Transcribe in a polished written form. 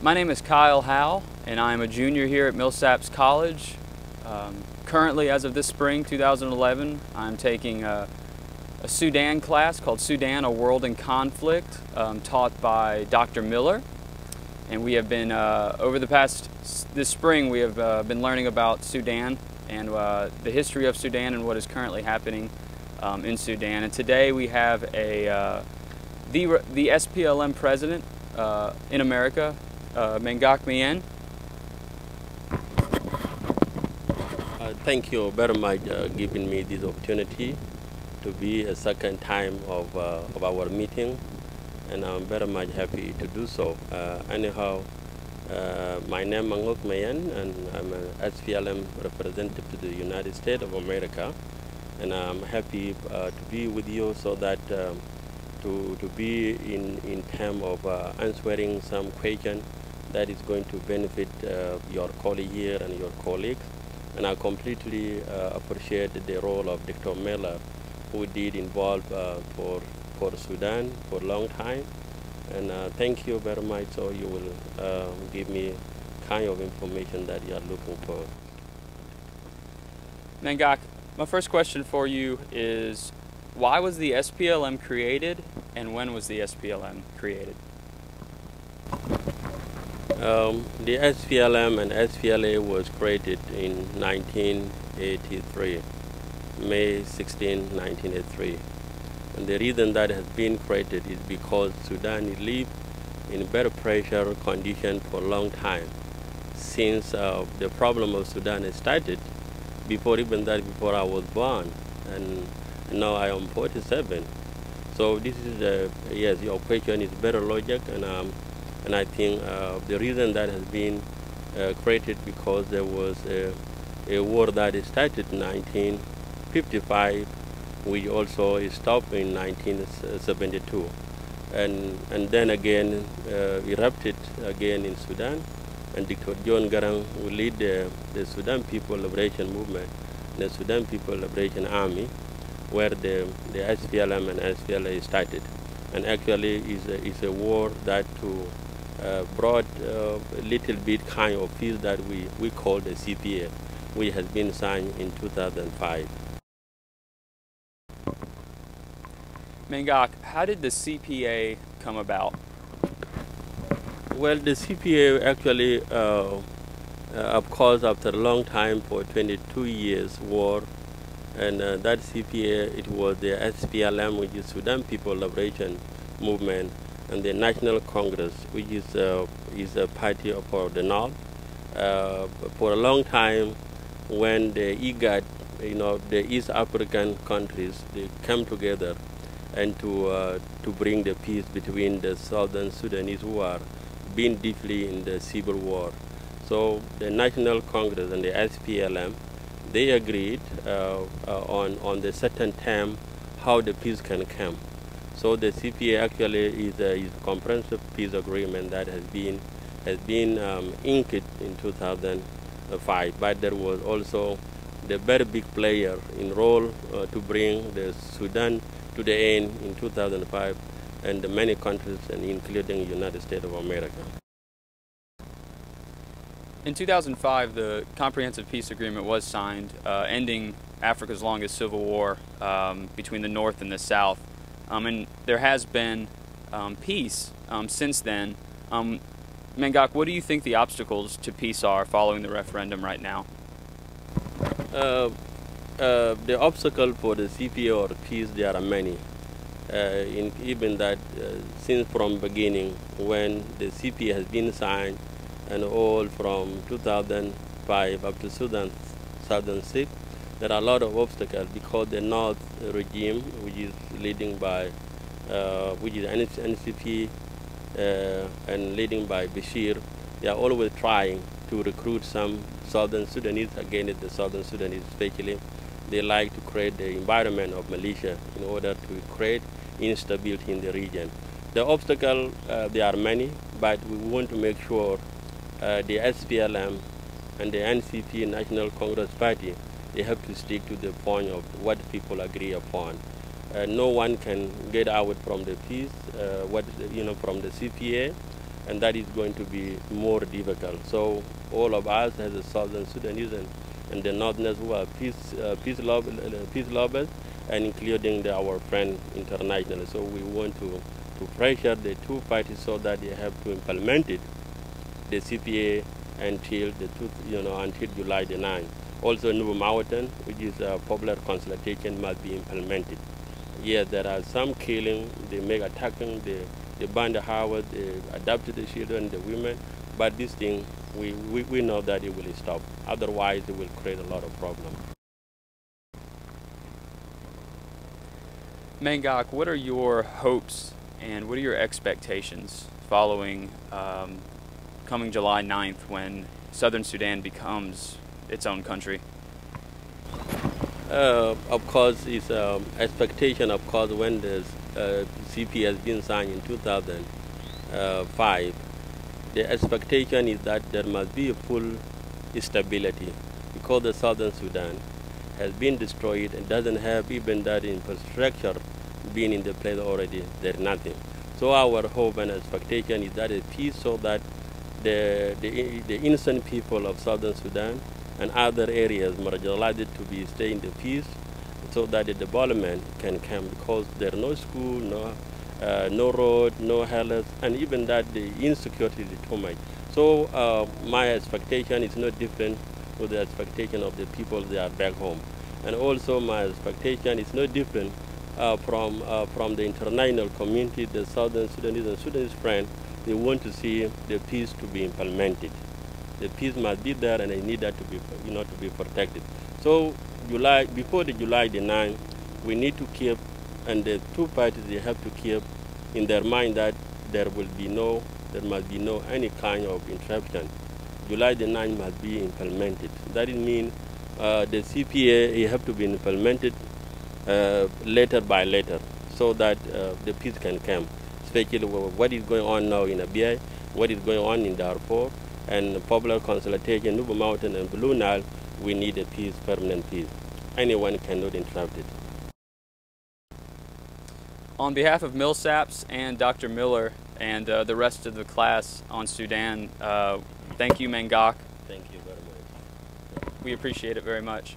My name is Kyle Howe, and I'm a junior here at Millsaps College. Currently, as of this spring, 2011, I'm taking a Sudan class called Sudan, A World in Conflict, taught by Dr. Miller. And we have been, over this spring, we have been learning about Sudan and the history of Sudan and what is currently happening in Sudan. And today we have the SPLM president in America, Mangok Mayen. Thank you very much giving me this opportunity to be a second time of our meeting, and I'm very much happy to do so. Anyhow, my name is Mangok Mayen, and I'm an SPLM representative to the United States of America, and I'm happy to be with you so that to be in terms of answering some question that is going to benefit your colleague here and your colleagues. And I completely appreciate the role of Dr. Miller, who did involve for Sudan for a long time. And thank you very much. So you will give me kind of information that you are looking for. Mangok, my first question for you is, why was the SPLM created, and when was the SPLM created? The SPLM and SPLA was created in 1983, May 16, 1983. And the reason that has been created is because Sudan lived in very pressure condition for a long time. Since the problem of Sudan started, before I was born, and now I am 47. So this is, yes, your question is very logical, and I think the reason that has been created because there was a war that started in 1955, which also stopped in 1972, and then again erupted again in Sudan, and Dr. John Garang will lead the Sudan People Liberation Movement, the Sudan People Liberation Army, where the SPLM and SPLA started, and actually is a war that brought a little bit kind of peace that we call the CPA, which has been signed in 2005. Mangok, how did the CPA come about? Well, the CPA actually, of course, after a long time, for 22 years war, and that CPA, it was the SPLM, which is Sudan People Liberation Movement, and the National Congress, which is a party for the North. For a long time, when the IGAD, the East African countries, they come together and to bring the peace between the Southern Sudanese who are being deeply in the civil war. So the National Congress and the SPLM, they agreed on the certain term how the peace can come. So the CPA actually is a comprehensive peace agreement that has been inked in 2005. But there was also the very big player in role to bring the Sudan to the end in 2005, and the many countries, and including the United States of America. In 2005, the Comprehensive Peace Agreement was signed, ending Africa's longest civil war between the North and the South. And there has been peace since then. Mangok, what do you think the obstacles to peace are following the referendum right now? The obstacle for the CPA or peace, there are many. Even that since from beginning, when the CPA has been signed, and all from 2005 up to 2006, there are a lot of obstacles because the North regime, which is leading by, which is NCP and leading by Bashir, they are always trying to recruit some Southern Sudanese against the Southern Sudanese, especially. They like to create the environment of militia in order to create instability in the region. The obstacles, there are many, but we want to make sure the SPLM and the NCP, National Congress Party, they have to stick to the point of what people agree upon. No one can get out from the peace, from the CPA, and that is going to be more difficult. So all of us as the Southern Sudanese and the Northerners who are peace lovers, and including our friend internationally. So we want to pressure the two parties so that they have to implement it, the CPA, until until July the 9th. Also, Nubu Mountain, which is a popular consultation, must be implemented. Yes, there are some killing, they make attacking, they burn the house, they adopted the children, the women, but this thing, we know that it will stop. Otherwise, it will create a lot of problems. Mangok, what are your hopes and what are your expectations following coming July 9th when Southern Sudan becomes its own country? Of course, it's expectation, of course, when the CP has been signed in 2005, the expectation is that there must be a full stability because the Southern Sudan has been destroyed and doesn't have even that infrastructure being in the place already. There's nothing. So our hope and expectation is that a peace so that the innocent people of Southern Sudan and other areas marginalized to be stay in the peace so that the development can come, because there's no school, no road, no health, and even that the insecurity is too much. So my expectation is not different to the expectation of the people that are back home. And also my expectation is no different from the international community, the Southern Sudanese and Sudanese friends. They want to see the peace to be implemented. The peace must be there, and they need that to be, to be protected. So before the July the 9th, we need to keep, and the two parties, they have to keep in their mind that there must be no any kind of interruption. July the 9th must be implemented. That means the CPA have to be implemented letter by letter so that the peace can come, especially what is going on now in Abyei, what is going on in Darfur, and popular consultation, Nubu Mountain and Blue Nile. We need a peace, permanent peace. Anyone cannot interrupt it. On behalf of Millsaps and Dr. Miller and the rest of the class on Sudan, thank you, Mangok. Thank you very much. We appreciate it very much.